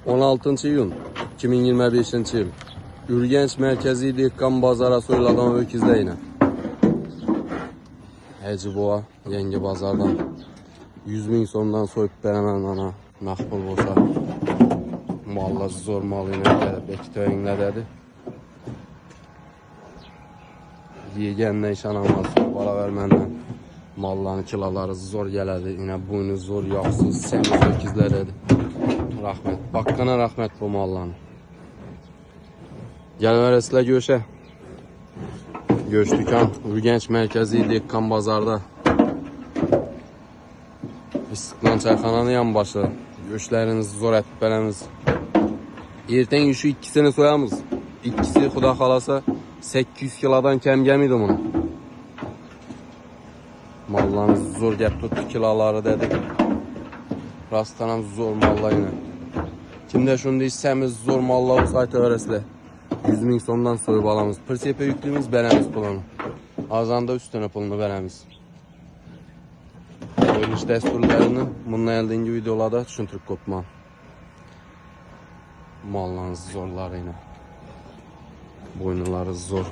16 iyun 2025 yıl. Ürgenç merkezi Dehqan bazara soyulan öküzler yine. Hacı Boğa yenge bazardan 100 bin sondan soyup veremem ana. Nakbul olsa. Vallahi zor mal yine dedi. Belki töyünle dedi. Yegenle iş anamaz. Bala vermenden. Malların kilaları zor geledi. Yine boynu zor yaksız. Semiz öküzler dedi. Rahmet. Bakkana rahmet bu malların. Gelmesiyle göşe. Göç dükkan. Ürgenç merkezi Dehqan bazarda. İstiqlal çayxananın yan başı. Göçleriniz zor etberemiz. Erten şu ikisini soyamız. İkisi xuda xalasa 800 kilodan kem gemiydi bunu. Mallarınız zor gep tuttu kilaları dedik. Rastlanan zor mallar yine. Kimde şunu istemiz zor mallar saytı öğresle. 100 bin sondan soyup alamız. Pırsepe yüklüğümüz veremiz pulunu. Azanda üstüne pulunu veremiz. Görünüş desturlarını bununla elde videolarda düşüntürüp kopma. Mallarınız zorlar yine. Boynuları zor.